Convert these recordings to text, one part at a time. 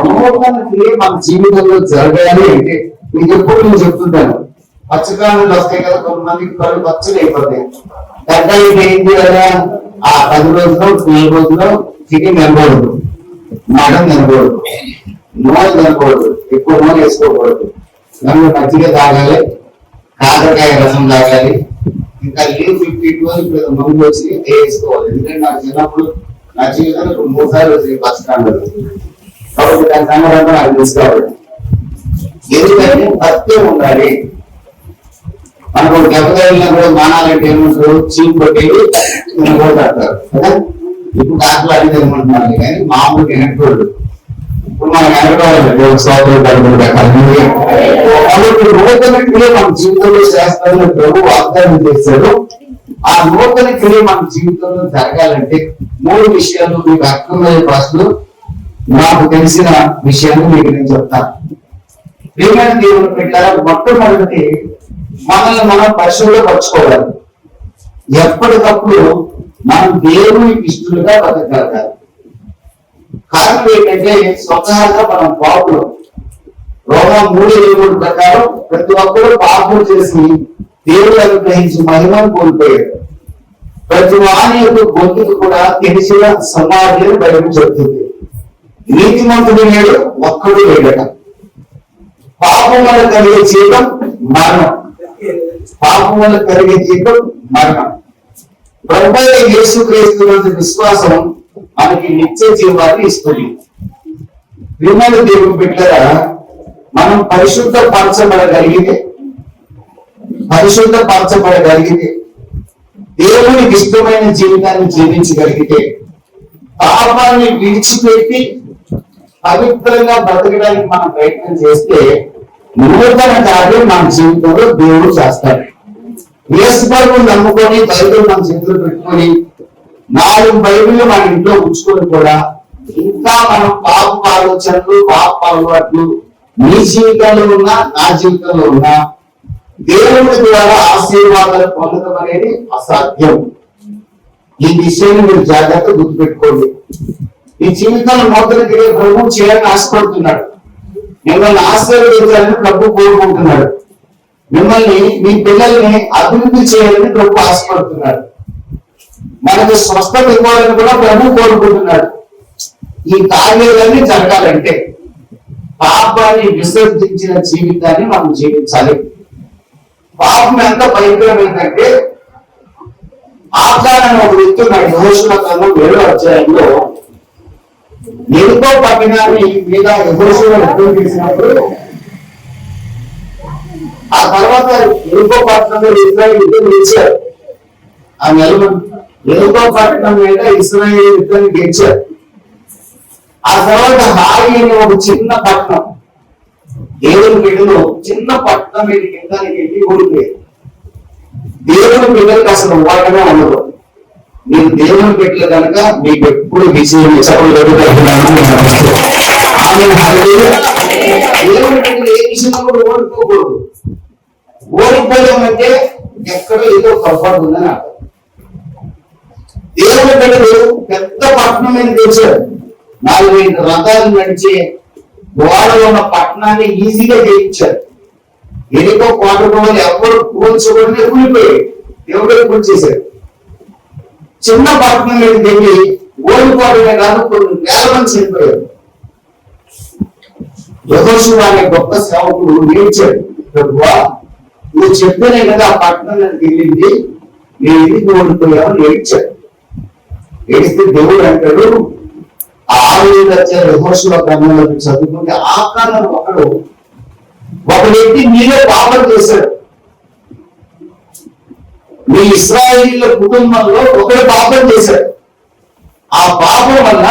నూతన క్రియ మన జీవితంలో జరగాలి అంటే మీకు ఎప్పుడు నేను చెప్తుంటాను, పచ్చకాయలు వస్తాయి కదా, కొంతమందికి కళ్ళు పచ్చలు అయిపోతాయి. పెద్ద ఏంటి కదా, ఆ 10 రోజుల్లో 12 రోజుల్లో చికెన్ తినకూడదు, మటన్ తినకూడదు, నూనె తినకూడదు, ఎక్కువ నూనె వేసుకోకూడదు, నన్ను మజ్జిగ తాగాలి, కాకరకాయ రసం తాగాలి, ఇంకా లీవ్ 52 మందు వచ్చి వేసుకోవాలి. ఎందుకంటే నాకు చిన్నప్పుడు నా జీవితంలో 3 సార్లు వచ్చింది పచ్చకాయలు. కాబట్టి దాని సంగతి నాకు తీసుకోవాలి. ఎందుకంటే సత్యం ఉండాలి. మనకు దెబ్బ తగిలినప్పుడు మానాలంటే ఏమంటారు, చీపు కొట్టేది తినకూడదు కదా. ఇప్పుడు డాక్టర్లు అడిగి తినమంటున్నారు కానీ మామూలు తినకూడదు. ఇప్పుడు మనం కాబట్టి నూతన క్రియ మన జీవితంలో చేస్తారని ప్రభు వాగ్దానం చేశాడు. ఆ నూతన క్రియ మన జీవితంలో జరగాలంటే 3 విషయాలు మీకు అర్థమయ్యే భాషలో నాకు తెలిసిన విషయాన్ని మీకు నేను చెప్తాను. ప్రియమైన దేవుని పెట్టారా, మొట్టమొదటి మనల్ని మనం పరిశుభ్రపరచుకోవాలి. ఎప్పటికప్పుడు మనం దేవునికి ఇష్టలుగా బతకగలగాలి. కారణం ఏంటంటే స్వతహాగా మనం పాపులు. రోమా 3:23 ప్రకారం ప్రతి ఒక్కరూ పాపం చేసి దేవుడు అనుగ్రహించి మహిమను కోల్పోయాడు. ప్రతి వాని యొక్క గొంతుకు కూడా తెలిసిన సమాజం బయటకు చెప్తుంది. నీతిమంతుడు లేడు, ఒక్కడు లేడట. పాపం వల్ల కలిగే జీవితం మరణం. పాపం వల్ల కలిగే జీవితం మరణం. ప్రభువైన యేసుక్రీస్తు విశ్వాసం మనకి నిత్య జీవాన్ని ఇస్తుంది. ప్రియమైన దేవుని బిడ్డలారా, మనం పరిశుద్ధపరచబడగలిగితే దేవునికి ఇష్టమైన జీవితాన్ని జీవించగలిగితే, పాపాన్ని విడిచిపెట్టి పవిత్రంగా బ్రతకడానికి మనం ప్రయత్నం చేస్తే నూతన కార్యం మన జీవితంలో దేవుడు చేస్తాడు. యేసు ప్రభువును నమ్ముకొని బైబిల్ మన చేతులు పెట్టుకొని 4 బైబిల్ మన ఇంట్లో ఉంచుకొని కూడా ఇంకా మనం పాప ఆలోచనలు, పాప అలవాట్లు మీ జీవితంలో ఉన్నా, నా జీవితంలో ఉన్నా దేవుడి ద్వారా ఆశీర్వాదాలు పొందడం అనేది అసాధ్యం. ఈ విషయాన్ని మీరు జాగ్రత్తగా గుర్తుపెట్టుకోండి. ఈ జీవితంలో నూతన క్రియ ప్రభు చేయాలని ఆశపడుతున్నాడు. మిమ్మల్ని ఆశీర్వదించాలని ప్రభు కోరుకుంటున్నాడు. మిమ్మల్ని, మీ పిల్లల్ని అభివృద్ధి చేయాలని ప్రభు ఆశపడుతున్నాడు. మనకు స్వస్థత ఇవ్వాలని కూడా ప్రభు కోరుకుంటున్నాడు. ఈ కార్యాలన్నీ జరగాలంటే పాపాన్ని విసర్జించిన జీవితాన్ని మనం జీవించాలి. పాపం ఎంత భయంకరమైందంటే, ఆకారాన్ని ఒక వ్యక్తి ఉన్నాడు. యెహోషువ గ్రంథం 7వ అధ్యాయంలో ఎరుకో పట్టణాన్ని మీద యెహోషువ యుద్ధం చేసినప్పుడు, ఆ తర్వాత ఎరుకో పట్టణంలో ఇశ్రాయేలు యుద్ధం చేశారు. ఆ ఎరుకో పట్టణం మీద ఇశ్రాయేలు యుద్ధాన్ని గెలిచారు. ఆ తర్వాత హాయి అనే ఒక చిన్న పట్టణం, దేవుని బిడ్డలు చిన్న పట్టణం మీద యుద్ధానికి వెళ్ళి ఓడిపోయారు. దేవుని బిడ్డలకు అసలు ఓటమే ఉండదు. మీరు దేవుని బిడ్డలు కనుక మీకు ఎప్పుడు విజయం దేవుని బిడ్డలు ఏ విషయంలో కూడా ఓడిపోకూడదు. ఓడిపోయామంటే ఎక్కడో ఏదో పొరపాటు ఉందని అర్థం. దేవుని బిడ్డలు పెద్ద పట్టణం మీద గెలిచారు. 4 రథాలు నడిచే గోడలో ఉన్న పట్టణాన్ని ఈజీగా జయించారు. ఎనికో కోటకోవాలి ఎవరు కూల్చబడిన కూలిపోయాడు. దేవుడే కూల్చేశాడు. చిన్న పట్టణం మీద వెళ్ళి ఓడిపోవడమే కాదు, కొన్ని వేల మంది చనిపోయారు. యెహోషువ అనే గొప్ప సేవకుడు ఏడ్చాడు, ప్రభువా నువ్వు చెప్పినే కదా ఆ పట్టణం వెళ్ళింది, నేను ఎందుకు ఓడిపోయావు ఏడ్చాడు. ఏడిస్తే దేవుడు అంటాడు, ఆ 6 అధ్యాయాలు యెహోషువ గ్రంథంలో చదువుకుంటే ఆ కాలంలో ఒక వ్యక్తి మీరే పాపం చేశాడు. మీ ఇశ్రాయేలీయుల కుటుంబంలో ఒకరు పాపం చేశాడు. ఆ పాపం వల్ల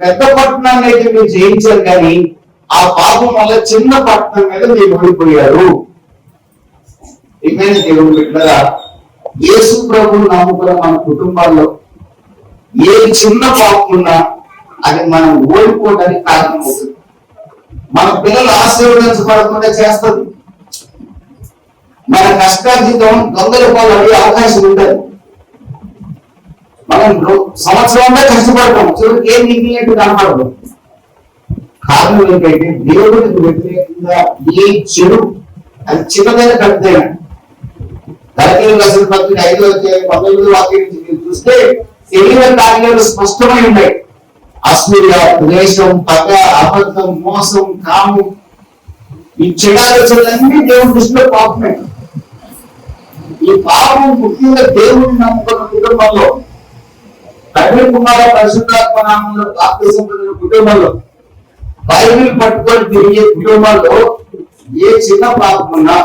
పెద్ద పట్టణాన్ని అయితే మీరు జయించారు, కానీ ఆ పాపం వల్ల చిన్న పట్టణం మీద మీరు ఓడిపోయారు. ఇకైనా దేవుడు బిడ్డలారా, యేసు ప్రభువును నమ్ముకున్న మన కుటుంబాల్లో ఏ చిన్న పాపం ఉన్నా అది మనం ఓడిపోవడానికి కారణం అవుతుంది. మన పిల్లలు ఆశీర్వదించబడకుండా చేస్తుంది. మన కష్టార్జితం దొంగలు అడిగే అవకాశం ఉంటుంది. మనం సంవత్సరంగా కష్టపడతాం, చివరికి ఏం మిగిలినట్టు కనపడదు. కారణం ఏంటంటే దేవుడికి వ్యతిరేకంగా ఏ చెడు అది చిన్నదైన పెద్దదైన గలతీయులకు రాసిన పత్రిక 5వ అధ్యాయం 19వ వాక్యం నుంచి మీరు చూస్తే శరీర కార్యాలు స్పష్టమై ఉన్నాయి. అసూయ, ద్వేషం, పగ, అబద్ధం, మోసం, కామం, ఈ చెడాలోచనలన్నీ దేవుడి దృష్టిలో పాపమే. ఈ పాపం ముఖ్యంగా దేవుడిని నమ్ముకున్న కుటుంబంలో, తండ్రి కుమార పరిశుద్ధాత్మ నామంలో బాప్తిసం పొందిన కుటుంబంలో, బైబిల్ పట్టుకొని తిరిగే కుటుంబాల్లో ఏ చిన్న పాపం ఉన్నా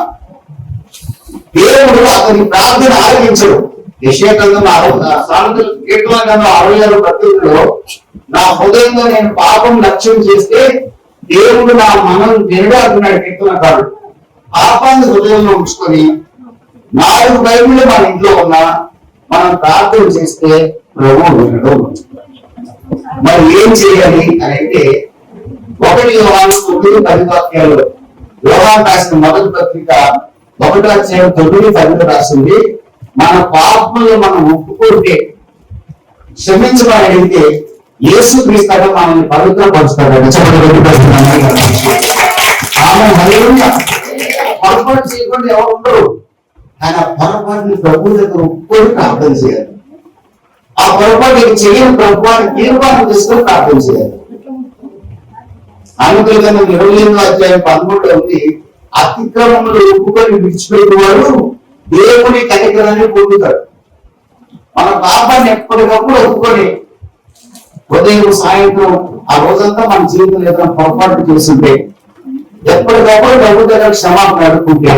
దేవుడు అతని ప్రార్థన ఆలకించడు. యెషయా గ్రంథం 66:18 నా హృదయంలో నేను పాపం లక్ష్యం చేస్తే దేవుడు నా మనం వినడాడుతున్నాడు కీర్తనకారుడు. పాపాన్ని హృదయంలో ఉంచుకొని 4 బైబిల్ మన ఇంట్లో ఉన్నా మనం ప్రార్థన చేస్తే ప్రభు వినడం. మరి ఏం చేయాలి అని అంటే 1 యోహాను 9:10 వాక్యాలు, యోహాను రాసిన మొదటి పత్రిక 1వ అధ్యాయం 9:10 రాసింది, మన పాపములు మనం ఒప్పుకుంటే క్షమించమని అడిగితే యేసు క్రీస్తు మనల్ని పవిత్రపరుస్తాడు. పొరపాటు చేయకుండా ఎవరు ఉండరు. ఆయన పొరపాటుని ప్రభు దగ్గర ఒప్పుకొని ప్రార్థన చేయాలి. ఆ పొరపాటు చేయని ప్రభుత్వాన్ని తీర్మానం తీసుకొని ప్రార్థన చేయాలి. ఆమెకుల కన్నా 28వ అధ్యాయం 13 ఉంది, అతిక్రమములు ఒప్పుకొని విడిచిపెట్టేవాడు దేవుని కనికరాన్ని పొందుతాడు. మన పాపాన్ని ఎప్పటికప్పుడు ఒప్పుకొని ఉదయం సాయంత్రం ఆ రోజంతా మన జీవితంలో ఏదైనా పొరపాటు చేస్తుంటే ఎప్పటికప్పుడు ప్రభు దగ్గర క్షమాపణ అడుగుతుంటే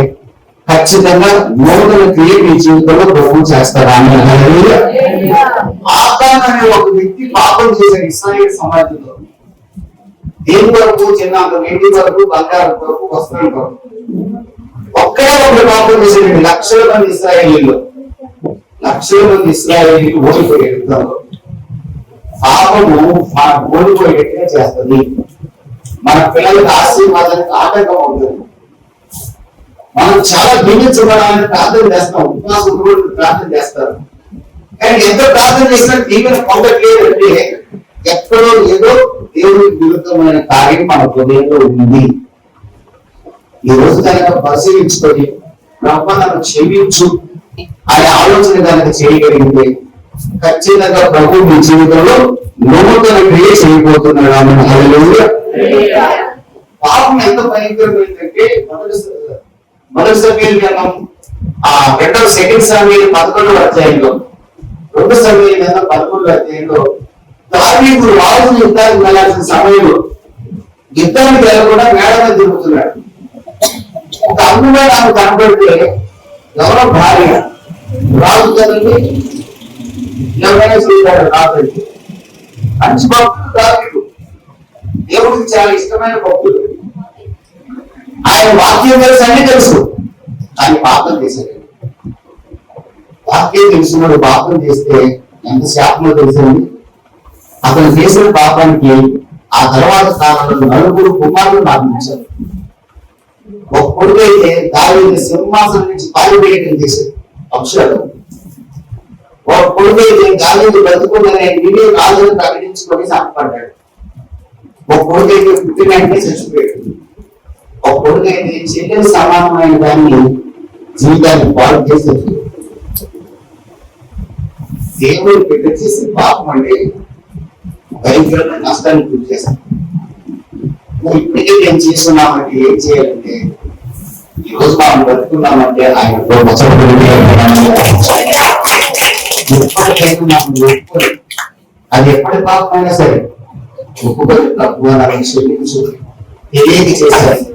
ఖచ్చితంగా నూతన క్రియ మీ జీవితంలో ప్రభు చేస్తారు. ఆకాన్ అనే ఒక వ్యక్తి పాపం చేశాడు ఇశ్రాయేలు సమాజంలో. దేని వరకు? చిన్న వెండి వరకు, బంగారం వరకు, వస్త్రం వరకు. ఒక్కడే ఒకటి పాపం చేశాడు. లక్షల మంది ఇశ్రాయేలీలు ఓడిపోయారు. పాపము మన ఓడిపోయేట్టుగా చేస్తుంది. మన పిల్లలకు ఆశీర్వాదానికి ఆటంకం అవుతుంది. మనం చాలా దీవించబడాలని ప్రార్థన చేస్తాం, ఉపవాసం ప్రార్థన చేస్తారు. కానీ ఎంత ప్రార్థన చేసినా దీవెన పొందట్లేదు అంటే ఎక్కడో ఏదో దేవుడికి విరుద్ధమైన కార్యం మన హృదయంలో ఉంది. ఈ రోజు కనుక పరిశీలించుకొని ప్రభు నన్ను క్షమించు అనే ఆలోచన కనుక చేయగలిగితే ఖచ్చితంగా ప్రభు మీ జీవితంలో నూతన క్రియ చేయబోతున్నాడు. పాపం ఎంత భయంకరం ఏంటంటే మొదటి సమయాలు గ్రంథం 2 సమయాలు 11వ అధ్యాయంలో, 2 సమయాలు గ్రంథం 11వ అధ్యాయంలో దావీదు రాజు యుద్ధానికి వెళ్ళాల్సిన సమయంలో యుద్ధానికి వెళ్ళకుండా మేడ మీద తిరుగుతున్నాడు. ఒక అమ్మాయి నాకు కనబడితే ఎవరో భార్య రాజు కదండి, ఎవరైనా చూడాడు రాజు మంచి భక్తులు దావీదు, దేవుడికి చాలా ఇష్టమైన భక్తులు. ఆయన వాక్యం తెలుసు, అన్ని తెలుసు, ఆయన పాపం చేశాడు. వాక్యం తెలిసినోడు పాపం చేస్తే ఎంత శాపమో తెలుసండి. అతను చేసిన పాపానికి ఆ తర్వాత కాలంలో 9 కుమారులు మరణించారు. ఒక కొడుకు అయితే దావీదు సింహాసనం నుంచి పారివేయడం చేశాడు అక్షరాలు. ఒక కొడుకు అయితే దావీదు బ్రతుకున్ననే విని రాజును ప్రకటించుకొని సాగపడ్డాడు. ఒక కొడుకు అయితే పుట్టినంటే చచ్చిపోయాడు. ఒక కొడుకు అయితే చెల్లెలు సమానమైన దాన్ని జీవితాన్ని పాడు చేసేది. దేవుడు బిడ్డ చేసే పాపం అంటే భయంకరమైన నష్టాన్ని గురి చేస్తాం. ఇప్పటికే నేను చేస్తున్నామంటే ఏం చేయాలంటే, ఈ రోజు మనం బతుకున్నామంటే ఆయన అది ఎప్పటి పాపమైనా సరే ఒప్పుకొని తక్కువ నన్ను క్షమించు, తెలియక చేశాను,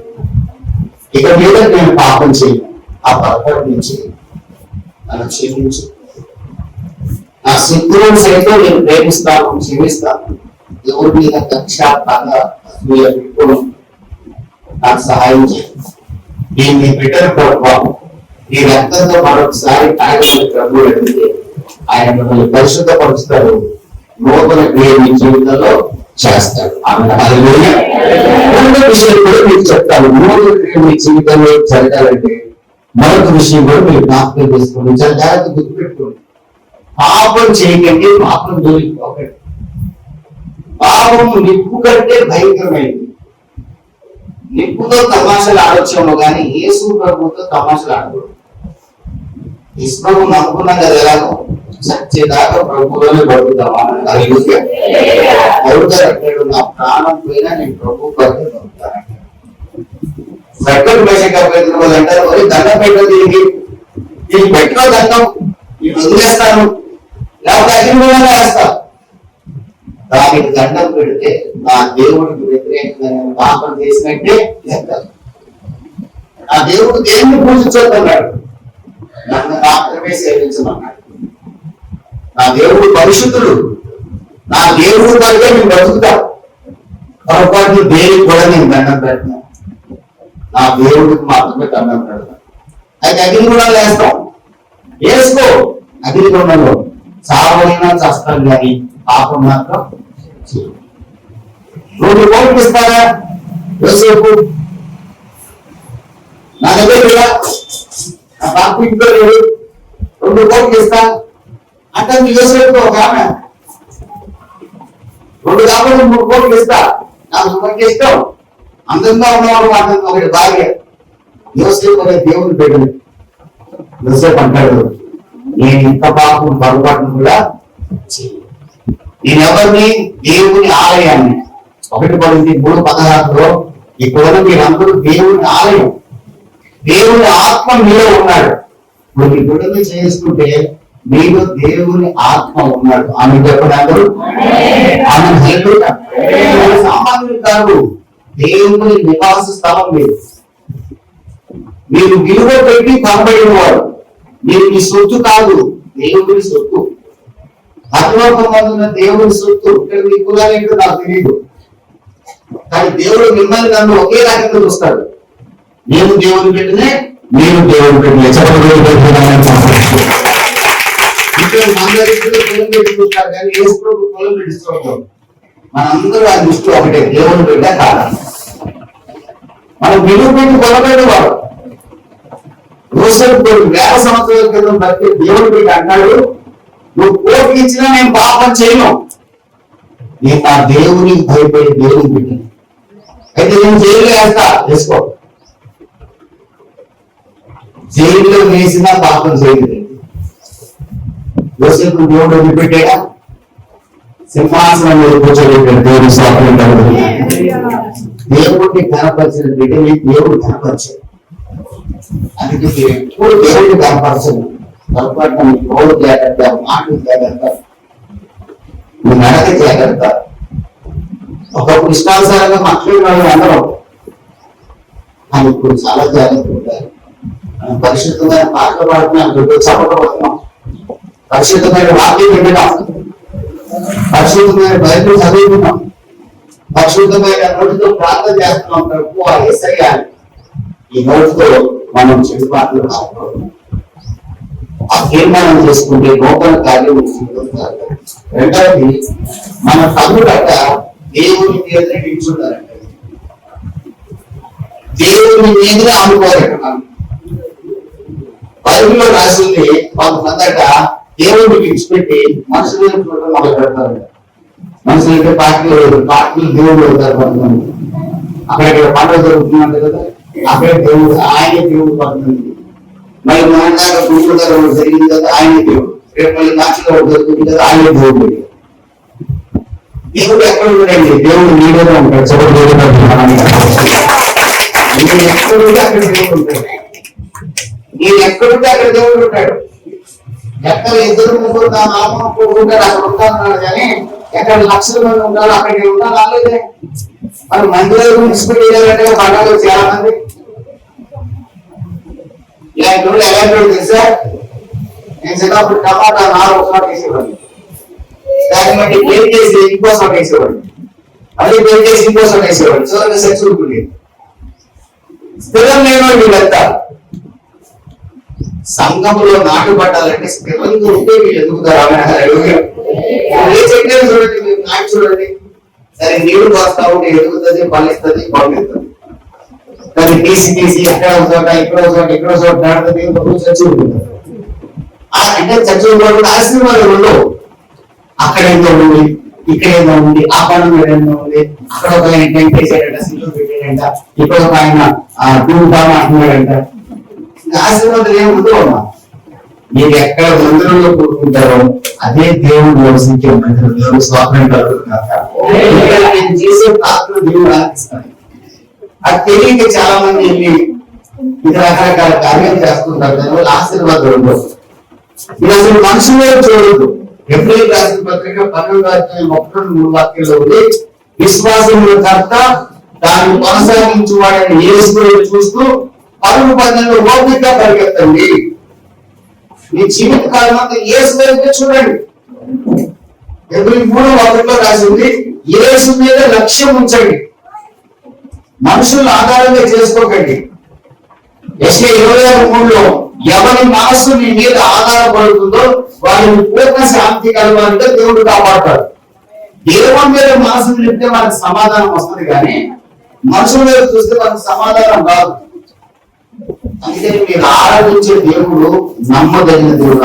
ఇక మీద నేను పాపం చేయను, ఆ పొరపాటు నుంచి నన్ను క్షమించు, నా శత్రువుని సైతం నేను ప్రేమిస్తాను, క్షమిస్తాను, ఎవరి మీద కక్ష పెట్టుకోవడం నాకు సహాయం చేయండి. నేను మీ బిడ్డను ప్రభావం ఈ రక్తంతో మరొకసారి తాగని ప్రభు అడిగితే ఆయన మిమ్మల్ని పరిశుద్ధపరుస్తారు, నూతన క్రియ మీ జీవితంలో చేస్తాడు. రెండో విషయం కూడా మీకు చెప్తాను. నూతన క్రియ మీ జీవితంలో జరగాలంటే మరొక విషయం కూడా మీరు జ్ఞాపకం చేసుకోండి, చాలా జాగ్రత్త గుర్తుపెట్టుకోండి. పాపం చేయకండి, పాపం జోలికి పోకండి. పాపం నిప్పు కంటే భయంకరమైంది. నిప్పుతో తమాషలు ఆడొచ్చాము కానీ యేసు ప్రభుతో తమాషలు ఆడకూడదు. యేసు ప్రభు నమ్ముకున్నాం కదా, ఎలాగో సత్యదాకా ప్రభులోనే బతుకుతామా? ఎవరు నా ప్రాణం పోయినా నేను ప్రభు బతుకుతాను. పెట్రోల్ పైసలు వాళ్ళు అంటారు, దండం పెట్టదు దీనికి, దీనికి పెట్రోల్ దండం నేను వదిలేస్తాను, లేకపోతే అగ్నిలో వేస్తాను. దానికి దండం పెడితే నా దేవుడికి వ్యతిరేకంగా పాపం చేసినట్టే లెక్క. ఆ దేవుడు దేవుడిని పూజించొద్దన్నాడు, నన్ను మాత్రమే సేవించమన్నాడు. నా దేవుడు పరిశుద్ధుడు, నా దేవుడు వరకే నేను బతుకుతా. పొరపాటు దేనికి కూడా నేను దండం పెడతాను, నా దేవుడికి మాత్రమే దండం పెడతాను. అయితే అగ్నిగుణాలు వేస్తాం, వేసుకో. అగ్నిగుణంలో చావైనా చేస్తాం కానీ పాపం మాత్రం 2 కోట్లు ఇస్తారా యోసేపు? నా దగ్గర నా పాప ఇంట్లో 2 కోట్లు ఇస్తా అంటే యోసేపు ఒక ఆమె 2 కాబట్టి 3 కోట్లు ఇస్తా, నాకు సుఖంగా ఇష్టం. అందంగా ఉన్నవాడు మాత్రం ఒకటి భార్య. యోసేపు అనే దేవుని బిడ్డలు. యోసేపు అంటాడు, నేను ఇంత పాపం పొరపాటును కూడా నేనెవరిని? దేవుని ఆలయాన్ని. 1 కొరింథీ 3:16 ఇప్పుడు మీరందరూ దేవుని ఆలయం, దేవుని ఆత్మ మీలో ఉన్నాడు. ఇప్పుడు మీ గుడిని చేసుకుంటే మీలో దేవుని ఆత్మ ఉన్నాడు. ఆమె చెప్పండి అందరూ. ఆమె సామాన్యులు కాదు, దేవుని నివాస స్థలం మీరు. మీరు విలువ పెట్టి కనబడిన వాడు. మీరు మీ సొత్తు కాదు, దేవుని సొత్తు. పరలోకమందున్న దేవుని సొత్తు. ఇక్కడ మీ కులాలు ఏంటో నాకు తెలియదు, కానీ దేవుడు మిమ్మల్ని నన్ను ఒకే రకంగా చూస్తాడు. నేను దేవుని పెట్టినే, నేను దేవుని పెట్టినే. పొలం పెట్టి చూస్తారు కానీ యేసు ప్రభు పొలం పెట్టి చూడతాం. మనందరూ ఆ దృష్టి ఒకటే, దేవుని బిడ్డ కాదు. మనం విలువ పెట్టి కొలబెట్టేవాడు. యోసేపు 1000 సంవత్సరాల క్రితం బట్టి దేవుని బిడ్డ అంటాడు, నువ్వు కోట్లు ఇచ్చినా నేను పాపం చేయను, నేను ఆ దేవుని భయపడి దేవుని బిడ్డ. అయితే నేను జైల్లో వేస్తా, వేసుకో. జైల్లో వేసినా పాపం చేయలేదు. యోసేపు దేవుడు వదిలిపెట్టాడా? సింహాసనం మీద కూర్చోబెట్టాడు. దేవుని స్వాతంత్రం. దేవుడిని కనపరిచిన బిడ్డని దేవుడు కనపరిచాడు. అందుకే మీరు ఎప్పుడు దేవుడిని కనపరచదు. పొరపాటు నోరు జాగ్రత్త, మాటలు జాగ్రత్త, మీ నడక జాగ్రత్త. ఒకప్పుడు ఇష్టానుసారంగా మాట్లాడిన అందరం, కానీ ఇప్పుడు చాలా జాగ్రత్త ఉంటారు. మనం పరిశుద్ధమైన పాటలు పాడుతున్నాం, చదవకపోతున్నాం, పరిశుద్ధమైన వాక్యం వింటున్నాం, పరిశుద్ధమైన బైబిల్ చదువుతున్నాం, పరిశుద్ధమైన నోటితో ప్రార్థన చేస్తున్నాం. ప్రభు యేసయ్యా, ఈ నోటితో మనం చెడు పాటలు రాకూడదు. ఆ తీర్మానం చేసుకుంటే నూతన కార్యం. రెండవది, మన తమ్ముడట దేవుని మీద నిల్చున్నారంట. దేవుని మీదనే ఆడుకోవాలంట. బైబిల్లో రాసింది కొంతమందట దేవుడిని విడిచిపెట్టి మనుషులు చూడడం మొదలు పెడతారు. మనుషులైతే పార్టీలు దేవుడు అవుతారు. కొంతమంది అక్కడ పండుగ జరుగుతుందంటే కదా, అక్కడ దేవుడు, ఆయనే దేవుడు. కొంతమంది మరి మన దాకా గుంపుల దగ్గర జరిగింది కదా, ఆయనే దేవుడు. రేపు మళ్ళీ నాచులో జరుగుతుంది కదా, ఆయనే దేవుడు. దేవుడు ఎక్కడ ఉన్నాడండి? దేవుడు నీలోనే ఉంటాడు. చెడు దేవుడు ఎక్కడుంటే అక్కడ దేవుడు ఉంటాడు. నేను ఎక్కడుంటే అక్కడ దేవుడు ఉంటాడు. ఎక్కడ 2-3 నా నామం పోతుంటాడు, అక్కడ ఉంటాను. కానీ ఎక్కడ లక్షల మంది ఉంటారు, అక్కడికి ఉంటాను రాలేదే. మరి మందిరాలు మున్సిపల్ పండుగలు చాలా మంది ఇలాంటి వాళ్ళు ఎలాంటి వాళ్ళు తెలుసా? నేను చిన్నప్పుడు టమాటా 4 చోట వేసేవాడిని, దాన్ని బట్టి పేరు చేసి ఇంకో చోట వేసేవాడిని, మళ్ళీ పేరు చేసి ఇంకో చోట వేసేవాడిని. చూడండి, సెక్స్ స్థిరం లేని వీళ్ళంతా సంఘంలో నాటుపట్టాలంటే స్థిరంగా ఉంటే వీళ్ళు ఎదుగుతారు. ఏ చెట్టు చూడండి, మీరు నాటి చూడండి, సరే నీళ్లు పోస్తా ఉంటే ఎదుగుతుంది, పళ్ళిస్తుంది, పంపిస్తుంది. దాన్ని తీసి ఎక్కడ చోట ఇక్కడ చోట ఇక్కడ చోట నాటుతుంది, చచ్చిపోతుంది. అంటే చచ్చిపోయినప్పుడు ఆశీర్వాదం ఉండవు. అక్కడ ఏందో ఉంది, ఇక్కడ ఏదో ఉంది, ఆ పనులు ఏదో ఉంది, అక్కడ ఒక టెంట్ వేసాడట, సిల్లు పెట్టాడట, పెట్టంట, ఇప్పుడు ఒక ఆయన టూబామ్ అంటున్నాడంట. ఆశీర్వాదం ఏముందో అమ్మా, మీరు ఎక్కడ మందిరంలో కూడుకుంటారో అదే దేవుడు నివసించే మందిరంలో స్వాతంత్రం కలుగుతున్నారు. నేను చేసే ప్రార్థన దేవుడు ఆశిస్తాను. అది తెలియక చాలా మంది వెళ్ళి ఇది రకరకాల కార్యాలు చేస్తుంటారు, దానివల్ల ఆశీర్వాదం ఉండవు. ఇది అసలు మనుషులే చూడదు. ఎప్పుడైతే రాసిన పత్రిక 12:1-3 వాక్యంలో ఉంది, విశ్వాసముల కర్త దాన్ని కొనసాగించువాడని యేసుని చూస్తూ పరుగు పందెంలో ఓపికగా పరిగెత్తండి. మీ జీవిత కాలం అంతా యేసు వైపు చూడండి. ఎబ్రీ 3:1 రాసింది, యేసు మీద లక్ష్యం ఉంచండి, మనుషులను ఆధారంగా చేసుకోకండి. యెషయా 26:3 ఎవరి మనస్సు నీ మీద ఆధారపడుతుందో వారిని పూర్ణ శాంతి కలవాలంటే దేవుడు కాపాడతాడు. దేవుని మీద మనసు నిలిపితే మనకు సమాధానం వస్తుంది, కానీ మనుషుల మీద చూస్తే మనకు సమాధానం రాదు. అందుకని మీరు ఆరాధించే దేవుడు నమ్మదగిన దేవుడు.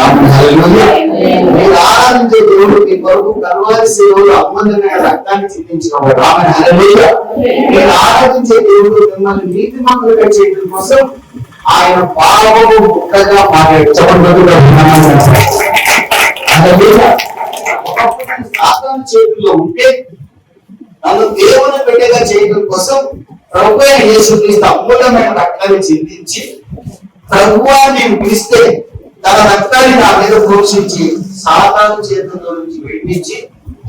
మీరు ఆరాధించే దేవుడు మీ కొరకు కల్వారి సేవలు అమ్మదమైన రక్తాన్ని చిందించుకోవాలి. రామని హల్లెలూయా. మీరు ఆరాధించే దేవుడు మిమ్మల్ని నీతిమంతులుగా చేయడం కోసం ఆయన పాపము ముక్కగా మాట్లాడు. చేతుల్లో ఉంటే నన్ను దేవుని బిడ్డగా చేయడం కోసం ప్రభు యేసుక్రీస్తు అమూల్యమైన రక్తాన్ని చిందించి, ప్రభువా నేను పిలిస్తే తన రక్తాన్ని నా మీద పోషించి సాతాను చేతుల్లో నుంచి విడిపించి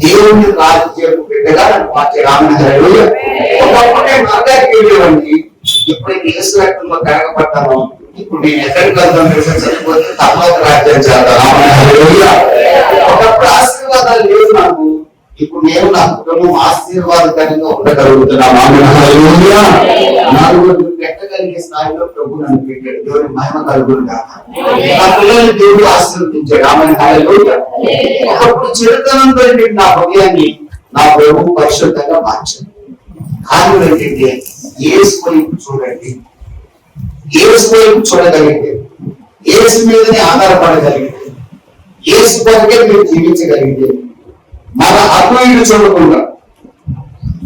దేవుని రాజ్యం బిడ్డగా నన్ను మార్చాడు. హల్లెలూయా. ఒకప్పుడు నేను నరకానికి వెళ్ళేవాడిని, ఇప్పుడు యేసు రక్తంలో కడగబడ్డాను. ఇప్పుడు నేను ఎక్కడికి వెళ్తాను తెలుసా, చనిపోతే తప్పక రాజ్యం చేద్దాం. ఒకప్పుడు ఆశీర్వాదాలు లేవు నాకు, ఇప్పుడు నేను నా కుటుంబం ఆశీర్వాదకరంగా ఉండగలుగుతున్నాను. నలుగురు పెట్టగలిగే స్థాయిలో ప్రభు నన్ను పెట్టాడు. దేవుని మహిమ కలుగును కాక. నా పిల్లల్ని దేవుడు ఆశీర్వదించాడు. ఆమెను హల్లెలూయా. ఒకప్పుడు చిరుతనంతో నా హృదయాన్ని నా ప్రభు పరిశుద్ధంగా మార్చాడు. కారణం ఏంటంటే యేసు వైపు చూడండి, యేసు వైపు చూడగలిగితే, యేసు మీదనే ఆధారపడగలిగితే, యేసు కొరకే మీరు జీవించగలిగితే, మన అద్వైతులు చూడకుండా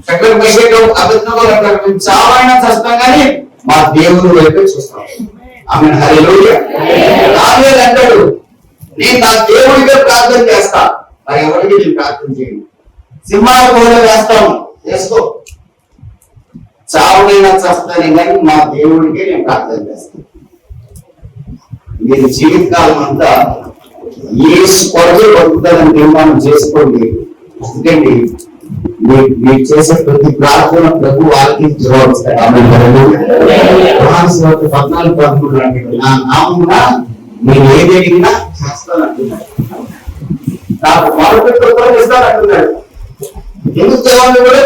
చక్కటి పైసేటం అభిజ్ఞానం చాలైనా చస్తాం, కానీ మా దేవుని వైపే చూస్తాం. ఆమె హల్లెలూయా. దావీదు అంటాడు, నేను నా దేవుడిగా ప్రార్థన చేస్తా, మరి ఎవరికి నేను ప్రార్థన చేయను. సింహాల కూడా వేస్తాను, చేసుకో, చావునైనా చస్తానే కానీ మా దేవుడికే నేను ప్రార్థన చేస్తాను. మీరు జీవితకాలం అంతా యేసు కొరకే బతుకుతారని తీర్మానం చేసుకోండి. ఎందుకండి మీరు చేసే ప్రతి ప్రార్థన ప్రభు వాళ్ళకి జవాబు ఇస్తాడు. 14:13 నా నామమున మీరు ఏది అడిగినా చేస్తానంటున్నాడు. నాకు మొదటి ఇస్తానంటున్నాడు. ఎందుకు జవాబు కూడా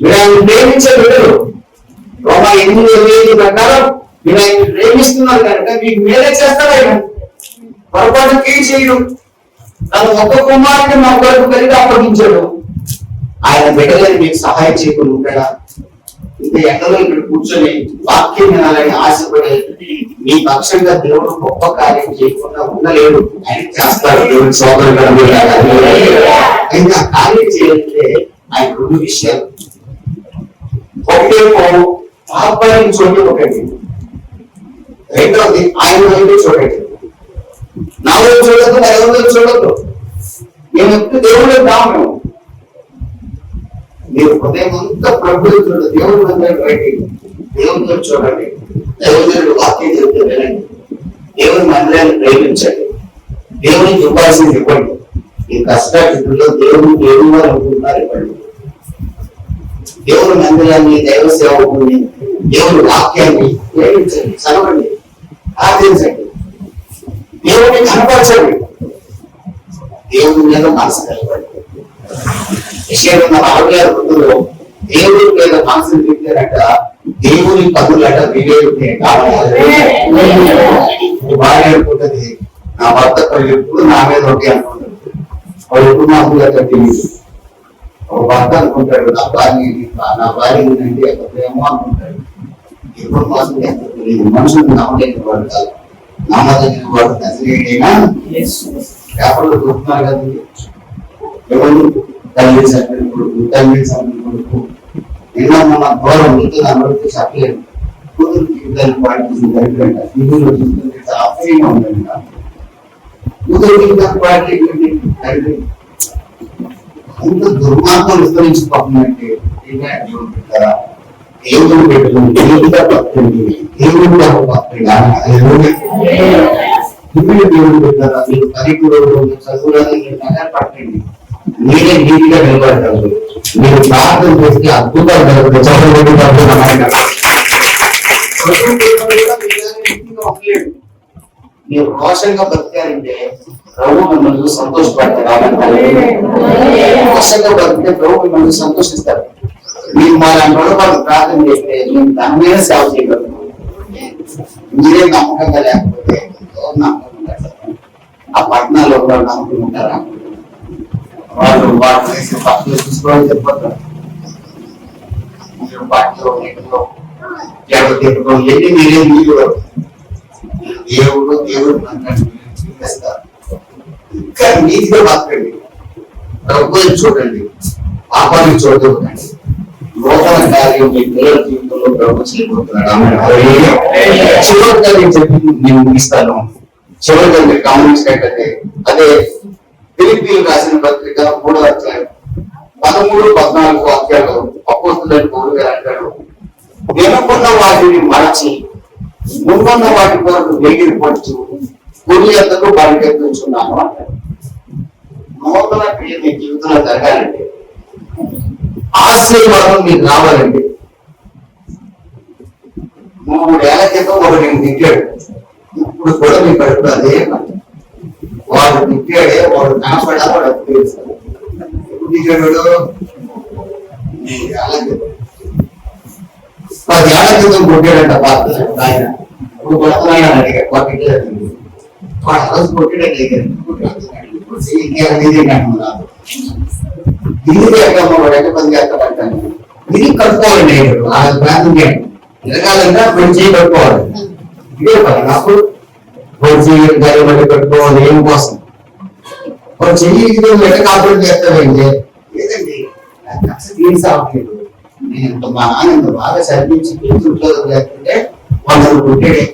మీరు ఆయన ప్రేమించే విడరు. రోమా 8:25 ప్రకారం మీరు ఆయన ప్రేమిస్తున్నారు కనుక మీకు మేలే చేస్తారు. ఆయన పొరపాటు చేయడం, తను ఒక్క కుమారుని మా కొరకు కలిగి అప్పగించాడు. ఆయన బిడ్డలని మీకు సహాయం చేయకుండా ఉంటాడా? ఇంకా ఎక్కడో ఇక్కడ కూర్చొని వాక్యం వినాలని ఆశపడే మీ పక్షంగా దేవుడు గొప్ప కార్యం చేయకుండా ఉండలేడు. ఆయన చేస్తాడు. దేవుడి సోదరుడు ఇంకా కార్యం చేయాలంటే ఆయన 2 విషయాలు. ఒకటేమో పాపాన్ని చూడండి, ఒకటి రెండవది ఆయన వైపు చూడండి. నా వైపు చూడద్దు, నా ఎవరి వైపు చూడద్దు. మేము ఎప్పుడు దేవుడు రాము. మీరు హృదయం అంతా ప్రభుత్వం చూడండి, దేవుడు అందరూ బయట దేవుడితో చూడండి, దేవుడు వాక్యం చెప్తే వినండి, దేవుని మందిరాన్ని ప్రేమించండి, దేవునికి ఇవ్వాల్సింది ఇవ్వండి. ఈ కష్టాల్లో దేవుని దేవుడు అనుకుంటున్నారు ఇవ్వండి. దేవుని మందిరాన్ని, దైవ సేవకుని, దేవుని వాక్యాన్ని ప్రేమించండి, చదవండి, ప్రార్థించండి, దేవుని కనపరచండి, దేవుని మీద మనసు కలపండి. విషయంలో 46 వృద్ధులు దేవుని మీద మనసుని పెట్టారట, దేవుని పనులట వివేకునే కావాలి. భార్య అనుకుంటుంది, నా భర్త ఎప్పుడు నా మీద ఒకటి అనుకుంటాడు, వాడు ఎప్పుడు నా అప్పుగా తెలియదు. ఒక భర్త అనుకుంటాడు, నా భార్య ఉందంటే ఎక్కడేమో అనుకుంటాడు, ఎప్పుడు మాత్రం ఎంత తెలియదు. మనుషులు నమ్మలేని వాడు కాదు, నమ్మదగిన వాడు నజరేయుడైనా పేపర్లో చూస్తున్నారు కదా, ఎవరు తల్లి చంపిన కొడుకు, తల్లి చంపిన కొడుకు, నిన్న మన గౌరవం ఉంటుంది అందరికీ చెప్పలేదు. కూతురికి దాని పార్టీ దగ్గర నిధులు చూస్తుంటే చాలా అసహ్యంగా ఉందండి. కూతురికి దాని పార్టీ అంత దుర్మార్గం విస్తరించిపోతుందంటే దేవుడు పెట్టుకుని దేవుడిగా పక్కండి, దేవుడిగా పక్కండి దేవుడు పెట్టారా మీరు పనికూడ చదువులని పట్టండి. మీరే నీటిగా నిలబడతారు. మీరు ప్రార్థన చేస్తే అద్భుతాలు మీరు రోషంగా బతికారంటే ప్రభు మిమ్మల్ని సంతోషపడతారు. రోషంగా బతికితే ప్రభు మిమ్మల్ని సంతోషిస్తారు. మీరు మా వాళ్ళు ప్రార్థన చేస్తే మేము దాని మీద సేవ చేయగలుగుతాం. మీరే నమ్మకంగా లేకపోతే నమ్మకం ఉంటారు. ఆ పట్టణాల్లో కూడా నమ్మకం ఉంటారా? వాళ్ళు వాళ్ళు వేసే పక్కన చూసుకోవాలని చెప్పారు. మీరు పాటలో నీటిలో తిప్పడం ఏంటి మీరేం నీళ్ళు దేవుడు దేవుడు చూపిస్తారు. ఇంకా నీతిగా బతకండి, ప్రభుత్వం చూడండి, పాపాన్ని చూడకండి. లోపల కార్యం మీ పిల్లల జీవితంలో ప్రభు చేయబోతున్నాడు. చివరిగా నేను చెప్పి నేను ముగిస్తాను. చివరిగా మీరు గమనించినట్లయితే అదే ఫిలిప్పీయులకు రాసిన పత్రిక 3వ అధ్యాయం 13-14 వాక్యాలు అపోస్తులైన పౌలు గారు అంటాడు, వెనుకున్న వాటిని మరచి ముందున్న వాటి కొరకు వేగిరి పడుచు కుడి ఎద్దకు బయటెత్తుచున్నాను అంటాడు. నూతన క్రియ మీ జీవితంలో జరగాలంటే, ఆశీర్వాదం మీకు రావాలండి. 3 ఏళ్ల క్రితం ఒకటి తిట్టాడు, ఇప్పుడు కూడా మీ కడుపు అదే వాడు తిట్టాడే, వాడు కనపడా వాడు ఎప్పుడు తిట్టాడు. 10 ఏళ్ల క్రితం కొట్టాడంట భర్త ఆయన, ఇప్పుడు కొడుతున్నాయి అని అడిగాడు. వాడు ఆ రోజు కొట్టాడని అడిగాడు. ఇది ఎక్కమ్మ వాడు ఎక్క 10 ఎక్కబట్టాను ఇది కట్టుకోవాలండి. ఆ ప్రాంతం ఎదగాలంటే ఇప్పుడు చేయి కట్టుకోవాలి. ఇదే పని అప్పుడు చెయ్యి దాన్ని బట్టి కట్టుకోవాలి. ఏం కోసం వాడు చెయ్యి ఎట్ట కాపురం చేస్తామంటే లేదండి నాకు కక్ష తీర్చావట్లేదు. నేను మా నాన్న బాగా చదివించి ఉద్యోగం లేకుంటే వాళ్ళు కొట్టాడే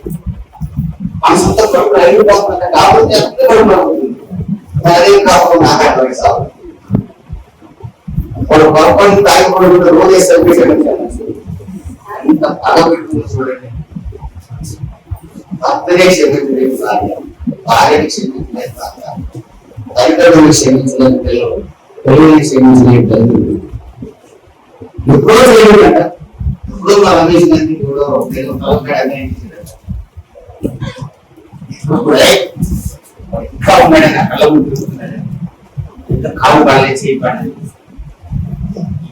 మన సొంత కొడుకు అయిపోతున్నా కాబట్టి అదేం కాకుండా నాకు అడ్వైస్ అవ్వాలి. వాడు పొరపాటు తాగిపోవడం రోజే సర్వీస్ ఇంత పగబెట్టుకుని చూడండి. భర్తనే క్షమించలేదు భార్య, భార్యని క్షమించలేదు భర్త, తల్లిదండ్రులు క్షమించలేదు పిల్లలు, పిల్లల్ని క్షమించలేదు తల్లిదండ్రులు. ఎప్పుడో చేయలేదంట, ఎప్పుడో మనం అందించినది కూడా ఇంకా ఉన్నాడని అక్కడ ఉంటున్నాడు. ఇంత కాలు బాగా చేయబడి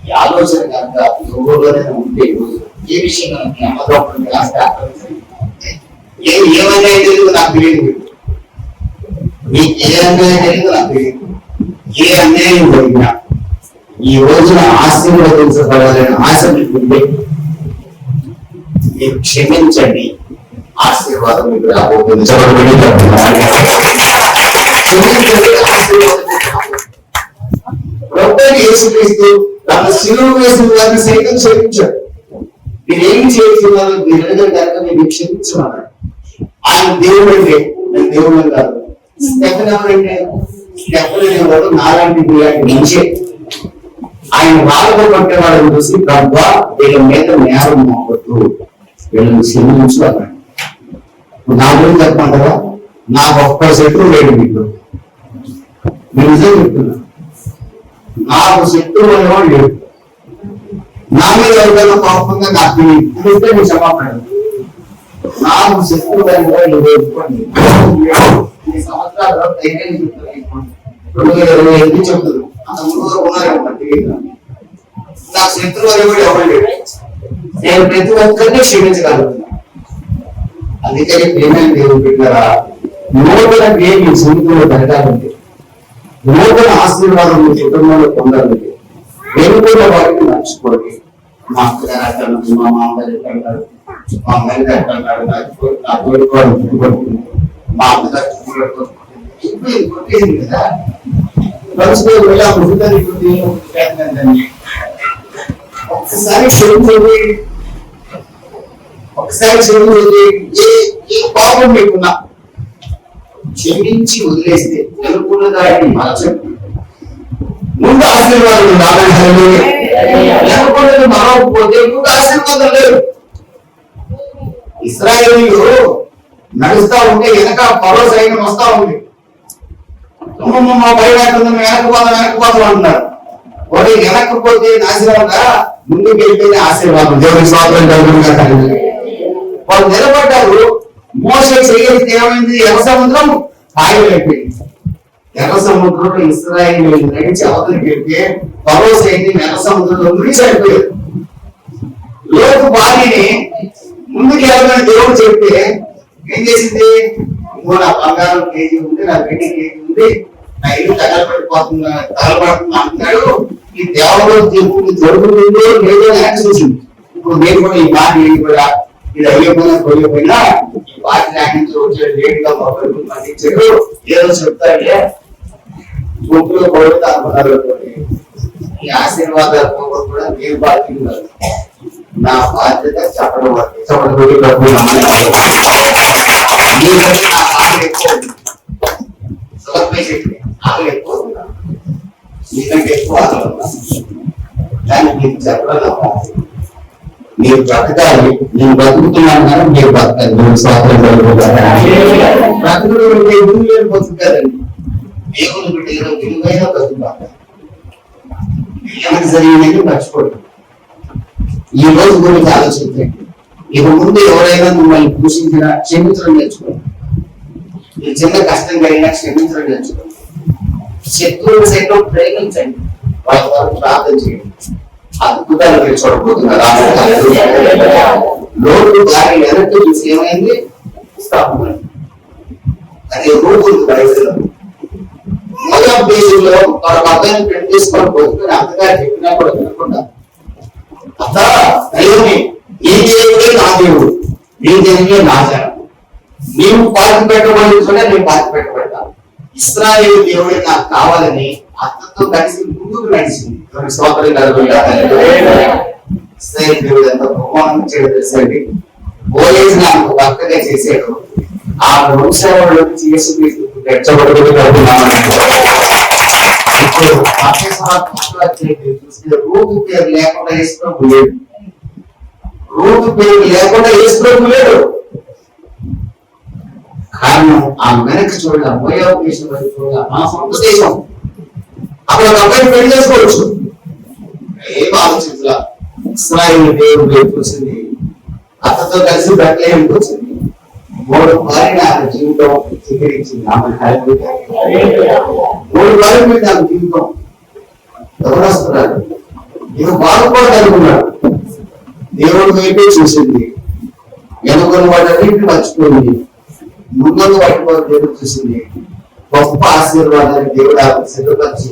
ఈ ఆలోచన కనుక యోగంలోనే ఉంటే ఏ విషయం ఏమైనా తెలియదు నాకు తెలియదు, మీకు ఏ అన్యాయం తెలియదు నాకు తెలియదు. ఏ అన్యాయం జరిగినా ఈ రోజున ఆశీర్వదించబడాలని ఆశ మీకుంటే మీరు క్షమించండి, ఆశీర్వాదం మీకు రాబోతుంది. ప్రభుత్వాన్ని యేసుక్రీస్తు తన శిలువ వేసిన వారిని సైతం క్షమించాడు. మీరేం చేస్తున్నారు మీరు కనుక మీరు క్షమించమన్నాడు. ఆయన దేవుడు అంటే నేను దేవుడు కాదు. స్టెఫెన్ ఎవరంటే స్టెఫెన్ అనేవాడు నాలాంటి మనిషి. ఆయన వాళ్ళకు పట్టేవాళ్ళని చూసి ప్రభా వీళ్ళ మీద నేరం మోపొద్దు, వీళ్ళని క్షమించు అన్నాడు. నా గురించి చెప్పమంటారా? నాకు ఒక్క శత్రువు లేడు. మీకు నేను నిజం చెప్తున్నా, నాకు శత్రువు అనేవాడు లేడు. నా మీద ఎవరికైనా కోపంగా నాకు తెలిస్తే నేను క్షమాపణ. నాకు శత్రువు అనేవాడు సంవత్సరాల 2025 చెప్తున్నారు. అంత ముందు ఉన్నారేమో నాకు శత్రువు అనేవాడు ఎవరు లేడు. నేను ప్రతి ఒక్కరిని క్షమించగలుగుతున్నా. అందుకని ప్రేమైన దేవుడు పెట్టారా, నూతన క్రియ మీ జీవితంలో జరగాలంటే, నూతన ఆశీర్వాదం మీ కుటుంబంలో పొందాలంటే వెనుకున్న వాటిని నడుచుకోండి. మా అక్కగారు అంటారు, మా మామగారు ఎట్టారు, మా అమ్మగారు ఎట్టారు, నా కోరుకోవడం చుట్టుపడుతుంది, మా అమ్మగారు చుట్టుపడుతుంది కొట్టేసింది కదా. మనసులో వెళ్ళా మృతాన్ని ఒకసారి క్షమించండి, ఒకసారి క్షమించండి. ఏ పాపం మీకున్నా క్షమించి వదిలేస్తే అనుకున్న దాన్ని మరచండి. ముందు ఆశీర్వాదం రావాలి, లేకపోతే మరవకపోతే ముందు ఆశీర్వాదం లేదు. ఇశ్రాయేలీయులు నడుస్తా ఉంటే వెనక ఫరో సైన్యం వస్తా ఉంది. మా భయపడుతుంది, వెనకపోతాం అంటున్నారు. వాడు వెనకపోతే నాశనంగా, ముందుకు వెళ్తేనే ఆశీర్వాదం. దేవుడి స్వాతంత్రం కలుగుతుంది. వాళ్ళు నిలబడ్డారు. మోసే చేయాల్సింది ఏమైంది? ఎర్ర సముద్రం పాయమైపోయింది. ఎర్ర సముద్రంలో ఇశ్రాయేలీయులు నడిచి అవతలికి వెళ్తే ఫరో సైన్యం ఎర్ర సముద్రంలో మునిగి చనిపోయారు. లోతు భార్యని ముందుకు వెళ్ళమని దేవుడు చెప్తే ఏం చేసింది? నా బంగారం కేజీ ఉంది, నా వెండి కేజీ ఉంది, నా ఇల్లు తగలబడిపోతున్నా అంటున్నాడు. ఈ దేవుడు జరుగుతుందో లేదో అని చూసింది. ఇప్పుడు నేను కూడా ఈ మాట కూడా ఇది అయ్యపోయినా ఈ వాటి రాకించి వచ్చే లేట్గా పండించాడు. ఏదో చెప్తాడే గుంపులో పడితే అనుకున్నారు. ఈ ఆశీర్వాదాలు కూడా నేను బాధ్యత, నా బాధ్యత చెప్పడం ఆకలి ఎక్కువ నీకంటే ఎక్కువ ఆకలి కానీ మీకు చెప్పడం. మీరు బ్రతకాలి, నేను బ్రతుకుతున్నాను కానీ మీరు బ్రతకాలి. మీరు స్వాతంత్రం బ్రతుకుడు లేని బతుకుతారండి. దేవుని బిడ్డ ఏదో విలువైన బ్రతుకుతారు. ఏమైనా జరిగినది మర్చిపోండి. ఈ రోజు గురించి ఆలోచించండి. ఇక ముందు ఎవరైనా మిమ్మల్ని దూషించినా క్షమించడం నేర్చుకోండి. ఈ చిన్న కష్టం కలిగినా క్షమించడం నేర్చుకోండి. శత్రువులు సైతం ప్రేమించండి, వాళ్ళ వరకు ప్రార్థన చేయండి. అద్భుతాలు మీరు చూడబోతున్నారు. లోటు దారి వెనక్కి చూసి ఏమైంది? అదే రూపులు బయటలో మొదటి దేశంలో వాళ్ళ అర్థాన్ని పెళ్లి తీసుకొని పోతున్న అంతగా చెప్పినా కూడా వినకుండా అత్త దైవమే, ఈ దేవుడే నా దేవుడు, ఈ దేవుడే నా జనం, నీవు పాతి పెట్టబడి నేను పాతి పెట్టబడ్డాను. ఇశ్రాయేలు దేవుడే నాకు కావాలని అత్తతో కలిసి ముందుకు నడిచింది. ఇశ్రాయేలు దేవుడు ఎంత బహుమానం చేయడం తెలుసండి. పోయేసి నాకు భక్తగా చేసాడు. ఆ వంశావళి చేసి రెచ్చబడుతుంది. రూపు పేరు లేకుండా యేసు లేడు. రూపు పేరు లేకుండా యేసు లేడు. కారణం ఆ వెనక్కి చూడాలి. మోయాబు దేశం వైపు చూడాలి. మా సొంత దేశం. అక్కడ ఒక అబ్బాయిని పెళ్లి చేసుకోవచ్చు. ఏం ఆలోచించలా. ఇశ్రాయేలు దేవుడు వైపు వచ్చింది. అతతో కలిసి బెత్లెహేముకు వచ్చింది. 3 భార్యలు ఆమె జీవితం స్వీకరించింది. ఆమె 3 భార్యలు మీద ఆమె జీవితం ఎవరు వస్తున్నారు? ఇక బాగుపడగలుగున్నాడు. దేవుడు వైపే చూసింది. వెనుకొని వాటన్నింటిని మర్చిపోయింది. ముందు వాటి దేవుడు చూసింది. గొప్ప ఆశీర్వాదాన్ని దేవుడు ఆమె సిద్ధపరిచి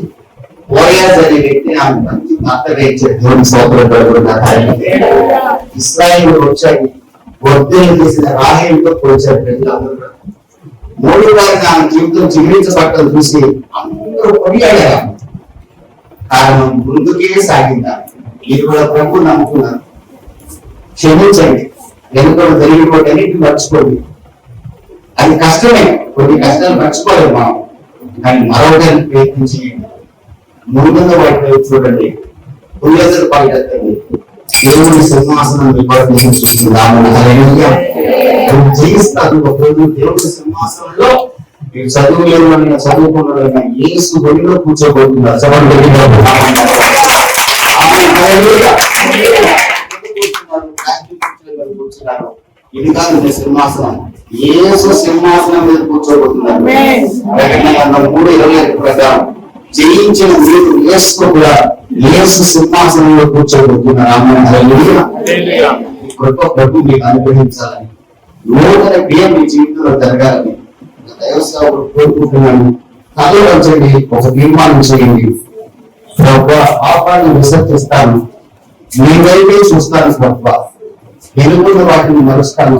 బోయాజ్ అనే వ్యక్తి ఆమె మంచి భర్తగా ఇచ్చాడు. దేవుని సోదరుడు ఇశ్రాయేలు వచ్చాయి. వర్ధలు చేసిన రాహేలుతో పోల్చారు ప్రజలందరూ. 3 వారిని ఆమె జీవితం చిగురించబట్టలు చూసి అందరూ కొనియాడారు. కారణం ముందుకే సాగిందా. ఇది కూడా ప్రభు నమ్ముకున్నారు. క్షమించండి, వెనుకలు జరిగిపోతే మర్చిపోండి. అది కష్టమే, కొన్ని కష్టాలు మర్చిపోలేము మనం. కానీ మరొకరిని ప్రయత్నించి ముందుగా వాటి చూడండి. పుల్లెదరు పైకెత్తండి. దేవుని సింహాసనం జీవిస్తారు. దేవుని సింహాసనంలో మీరు చదువులేని చదువుకున్న యేసు గొడిలో కూర్చోబోతున్నారు. ఇది కాదు మీ సింహాసనం. యేసు సింహాసనం మీద కూర్చోబోతున్నారు. 3:21 ప్రకారం జయించిన మీరు యేసు కూడా యేసు సింహాసనంలో కూర్చోబోతున్నారు. గొప్ప ప్రభు మీకు అనుగ్రహించాలని, నూతన క్రియ మీ జీవితంలో జరగాలని దైవసేవకుడు కోరుకుంటున్నాను. తలవంచండి, ఒక తీర్మానం చేయండి. ప్రభు పాపాన్ని విసర్జిస్తాను, మీ వైపే చూస్తాను. ప్రభు వెనుకున్న వాటిని మరుస్తాను,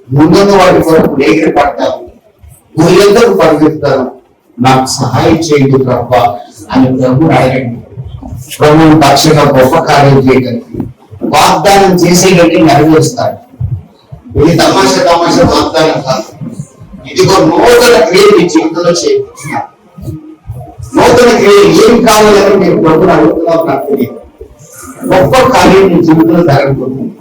ముందున్న వాటి కొరకు ఎగిరి పడతాను, ఊళ్ళందరూ పరిగెత్తాను. నాకు సహాయం చేయండి ప్రభు అని ప్రభు అడగండి. ప్రభువుని పక్షంగా గొప్ప కార్యం చేయడానికి వాగ్దానం చేసేటట్టు నెరవేరుస్తాడు. ఇది తమాషా వాగ్దానం కాదు. ఇదిగో నూతన క్రియ మీ జీవితంలో చేయించిన నూతన క్రియ ఏం కావాలని మీరు ప్రభుని అడుగుతున్నావు నాకు తెలియదు. గొప్ప కార్యం మీ జీవితంలో జరగబోతుంది.